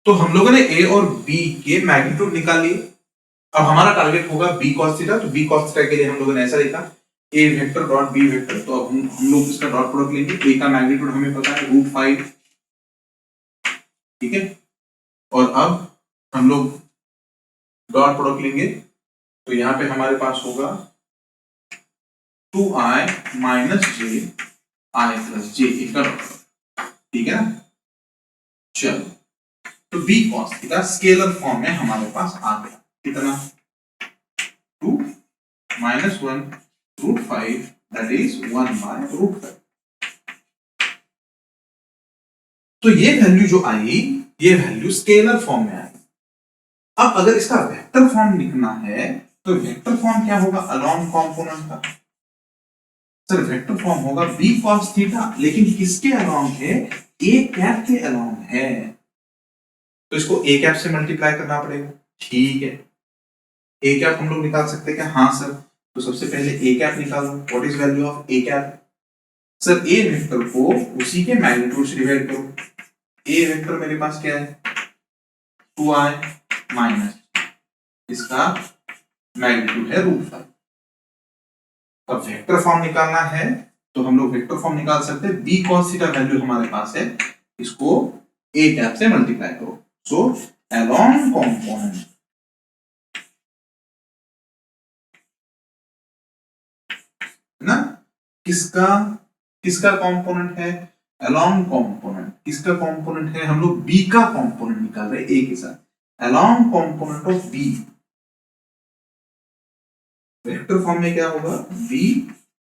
S1: तो हम लोगों ने ए और बी के मैग्नीट्यूड निकाल लिए। अब हमारा टारगेट होगा बी कॉस थीटा। तो बी कॉस थीटा के लिए हम लोगों ने ऐसा लिखा, ए वेक्टर डॉट बी वेक्टर। तो अब हम लोग इसका डॉट प्रोडक्ट लेंगे। ए का मैग्नीट्यूड हमें पता है रूट 5, ठीक है। और अब हम लोग डॉट प्रोडक्ट लेंगे, तो यहाँ पे हमारे पास होगा 2i माइनस जे आई प्लस जे, इसका डॉट प्रोडक्ट, ठीक है ना। चलो, तो B cos theta scalar form में हमारे पास आ गया, कितना 2 minus 1 root 5 that is 1 by root 5। तो ये वैल्यू जो आई, ये वैल्यू स्केलर फॉर्म में आई। अब अगर इसका वेक्टर फॉर्म लिखना है, तो वेक्टर फॉर्म क्या होगा अलोंग कंपोनेंट का। सर वेक्टर फॉर्म होगा बी कॉस थीटा, लेकिन किसके अलोंग है, ए कैप के अलोंग है। तो इसको ए कैप से मल्टीप्लाई करना पड़ेगा, ठीक है। ए कैप हम लोग निकाल सकते हैं क्या, हाँ सर। तो सबसे पहले ए कैप निकालो, what is value of A cap. Sir A vector को उसी के मैग्नीट्यूड से डिवाइड करो। ए वेक्टर मेरे पास क्या है 2i माइनस, इसका मैग्नीट्यूड है रूट 5। अब वेक्टर फॉर्म निकालना है, तो हम लोग वेक्टर फॉर्म निकाल सकते हैं। बी कॉस थीटा वैल्यू हमारे पास है, इसको ए कैप से मल्टीप्लाई करो। सो अलोंग कंपोनेंट, ना, किसका किसका कंपोनेंट है अलोंग कंपोनेंट। किसका कंपोनेंट है, हम लोग बी का कंपोनेंट निकाल रहे हैं ए के साथ। Along component of B, vector form में क्या होगा B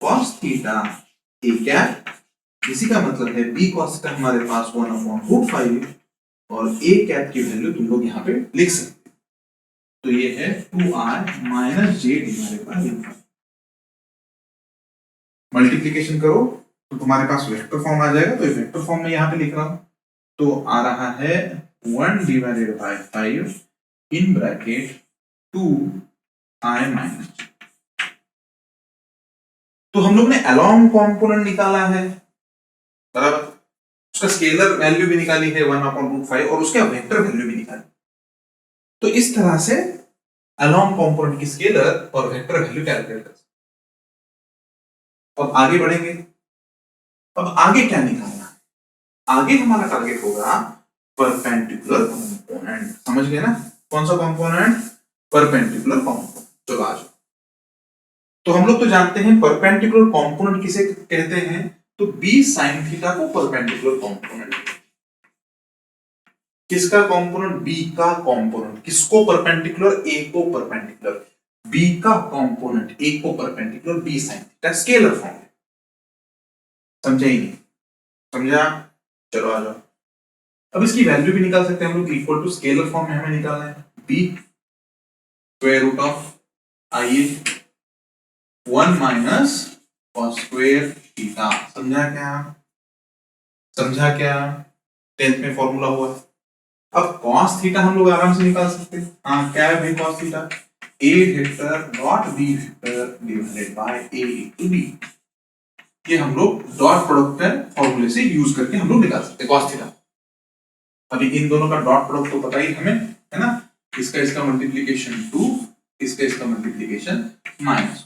S1: cos theta A cap, इसी का मतलब है बी कॉस थीटा हमारे पास 1/√5 और ए कैप की वैल्यू तुम लोग यहाँ पे लिख सकते हो। तो ये है 2i minus J divided by root 5। Multiplication करो तो तुम्हारे पास वेक्टर फॉर्म आ जाएगा। तो वेक्टर फॉर्म में यहाँ पे लिख रहा हूं, तो आ रहा है 1 divided by 5 in bracket 2i minus. तो हम लोग ने अलोंग कंपोनेंट निकाला है, बराबर, उसका स्केलर वैल्यू भी निकाली है 1/√5 और उसका वेक्टर वैल्यू भी निकाली। तो इस तरह से अलोंग कंपोनेंट की स्केलर और वेक्टर वैल्यू कैलकुलेट कर सकते। अब आगे बढ़ेंगे। अब आगे क्या निकालना है, आगे हमारा टारगेट होगा परपेंडिकुलर कंपोनेंट। समझ गए ना, कौन सा कंपोनेंट, परपेंडिकुलर कंपोनेंट। चलो आ जाओ। तो हम लोग तो जानते हैं परपेंडिकुलर कंपोनेंट किसे कहते हैं, तो बी साइन थीटा को परपेंडिकुलर कंपोनेंट। किसका कंपोनेंट, बी का कंपोनेंट। किसको परपेंडिकुलर, ए को परपेंडिकुलर। बी का कंपोनेंट ए को perpendicular, B sine theta scalar form है। समझा ही नहीं, समझा, चलो आ जाओ। अब इसकी वैल्यू भी निकाल सकते हैं हम लोग, इक्वल टू स्केलर फॉर्म में हमें निकालना है बी स्क्वायर रूट ऑफ आइए 1 माइनस कॉस स्क्वायर थीटा। समझा क्या, समझा क्या? 10th में फॉर्मूला हुआ। अब cos थीटा हम लोग आराम से निकाल सकते हैं। हाँ, क्या है भाई cos theta? a vector dot b vector divided bye a into b। ये हम लोग डॉट प्रोडक्ट का फॉर्मूले से यूज करके हम लोग निकाल सकते हैं cos थीटा। अभी इन दोनों का डॉट प्रोडक्ट तो पता ही हमें, है ना? इसका मल्टीप्लीकेशन 2, इसका मल्टीप्लीकेशन माइनस।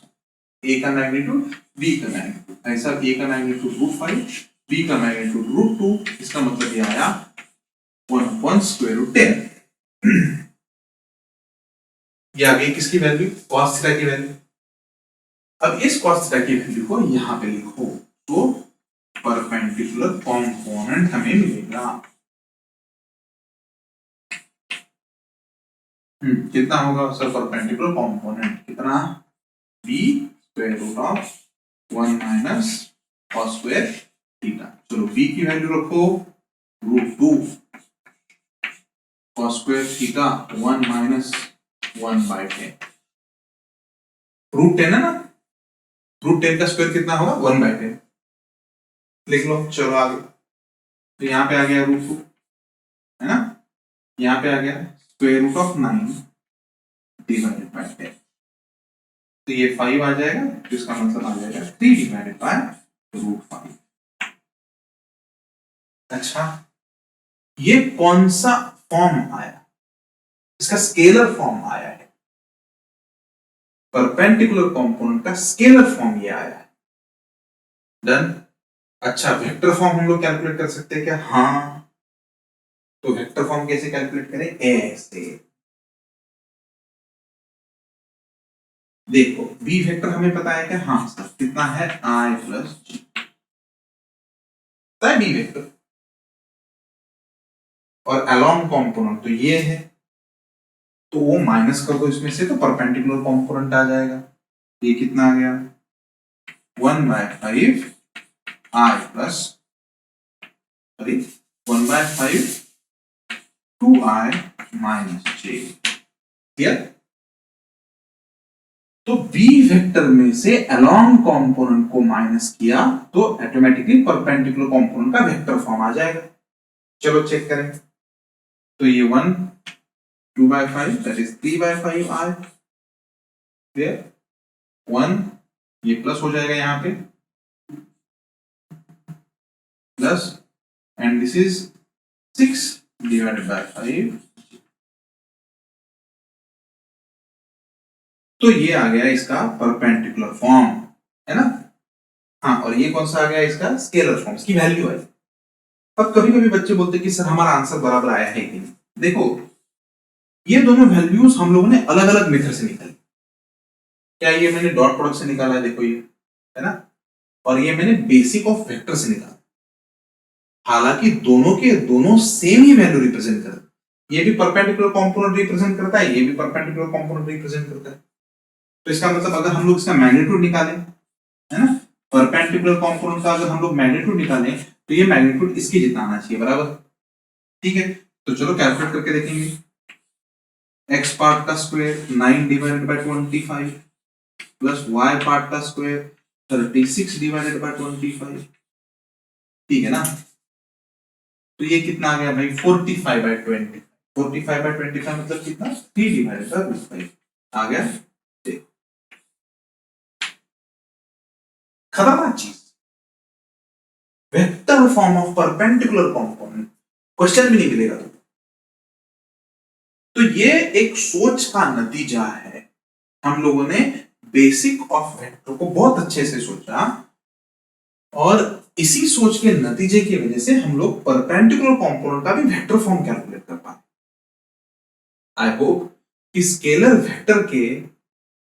S1: a का मैग्नीट्यूड, b का मैग्नीट्यूड। ऐसा a का मैग्नीट्यूड √5, b का मैग्नीट्यूड √2। इसका मतलब ये आया 1/√10। ये आ गई किसकी वैल्यू? cos थीटा की वैल्यू। अब इस cos थीटा की वैल्यू को यहां पे लिखो तो परपेंडिकुलर कंपोनेंट हमें मिलेगा। कितना होगा सर परपेंडिकुलर कंपोनेंट? कितना? b square root of 1 minus cos square theta. चलो b की वैल्यू रखो √2 cos स्क्वायर थीटा 1 माइनस 1/10। √10 है ना? √10 का स्क्वायर कितना होगा? 1/10। लिख लो। चलो आगे। तो यहाँ पे आ गया √2, है ना? यहाँ पे आ गया square root of 9 divided by 10। तो ये 5 आ जाएगा, तो इसका मतलब आ जाएगा 3 डिवाइडेड बाय √5। अच्छा, ये कौन सा फॉर्म आया? इसका स्केलर फॉर्म आया है। परपेंडिकुलर कंपोनेंट का स्केलर फॉर्म ये आया है। डन। अच्छा, वेक्टर फॉर्म हम लोग कैलकुलेट कर सकते हैं क्या? हाँ। तो वेक्टर फॉर्म कैसे कैलकुलेट करें? ऐसे देखो, v वेक्टर हमें पता है क्या? हाँ सर, कितना है? i plus J. b vector और अलोंग कंपोनेंट तो ये है, तो वो माइनस कर दो इसमें से, तो परपेंडिकुलर कंपोनेंट आ जाएगा। ये कितना आ गया? 1/5 i plus 1/5 2i minus j। Clear? तो b वेक्टर में से अलोंग कंपोनेंट को माइनस किया तो ऑटोमेटिकली परपेंडिकुलर कंपोनेंट का वेक्टर फॉर्म आ जाएगा। चलो चेक करें। तो ये 1 2/5 दैट इज 3/5 i। क्लियर? 1 ये प्लस हो जाएगा यहाँ पे, plus, and this is 6 divided by 5। तो ये आ गया इसका परपेंडिकुलर फॉर्म, है ना? हाँ, और ये कौन सा आ गया? इसका स्केलर फॉर्म, इसकी वैल्यू आई। अब कभी कभी बच्चे बोलते हैं कि सर हमारा आंसर बराबर आया है कि नहीं। देखो, ये दोनों वैल्यूज हम लोगों ने अलग अलग मेथड से निकाली। क्या ये मैंने डॉट प्रोडक्ट से निकाला है? देखो ये, है ना? और ये मैंने बेसिक ऑफ वेक्टर से निकाला। हालांकि दोनों के दोनों सेम ही वैल्यू रिप्रेजेंट करते हैं। ये भी परपेंडिकुलर कंपोनेंट रिप्रेजेंट करता है, ये भी परपेंडिकुलर कंपोनेंट रिप्रेजेंट करता है। तो इसका मतलब अगर हम लोग इसका मैग्नीट्यूड निकालें, है ना, परपेंडिकुलर कंपोनेंट का अगर हम लोग मैग्नीट्यूड निकालें तो ये मैग्नीट्यूड इसके जितना आना चाहिए, बराबर? ठीक है, तो चलो कैलकुलेट करके देखेंगे। x पार्ट का square 9 divided bye 25 plus y part का स्क्वायर 36 डिवाइडेड बाय 25। ठीक है ना? तो ये कितना आ गया भाई? 45/20। 45/25 मतलब कितना? 3 डिवाइडेड बाय 5 आ गया। देखो, खतरनाक चीज, vector form of perpendicular component, question भी नहीं मिलेगा। तो ये एक सोच का नतीजा है। हम लोगों ने बेसिक ऑफ वेक्टर को बहुत अच्छे से सोचा और इसी सोच के नतीजे की वजह से हम लोग परपेंडिकुलर कंपोनेंट का भी वेक्टर फॉर्म कैलकुलेट कर पाए। आई होप कि स्केलर वेक्टर के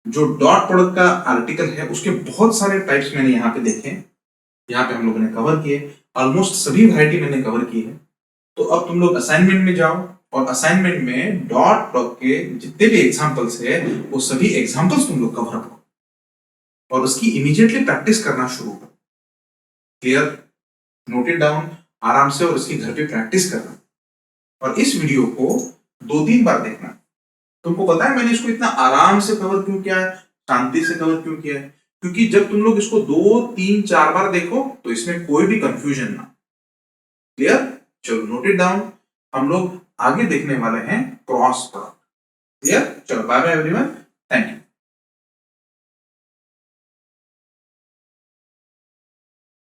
S1: जो डॉट प्रोडक्ट का आर्टिकल है उसके बहुत सारे टाइप्स मैंने यहाँ पे देखे, यहाँ पे हम लोगों ने कवर किए। ऑलमोस्ट सभी वैरायटी मैंने कवर की है। तो अब तुम लोग असाइनमेंट में जाओ और असाइनमेंट में डॉट प्रोडक्ट के जितने भी एग्जांपल्स है वो सभी एग्जांपल्स तुम लोग कवर करो और उसकी इमीडिएटली प्रैक्टिस करना शुरू करो। क्लियर? नोट इट डाउन आराम से और उसकी घर पे प्रैक्टिस करना। और इस वीडियो को 2-3 बार देखना। तुमको पता है मैंने इसको इतना आराम से कवर क्यों किया है, शांति से कवर क्यों किया है? क्योंकि जब तुम लोग इसको 2-3-4 बार देखो तो इसमें कोई भी कंफ्यूजन ना, क्लियर? चलो नोट इट डाउन। हम लोग आगे देखने वाले हैं क्रॉस प्रोडक्ट। क्लियर? चलो बाय बाय एवरीवन।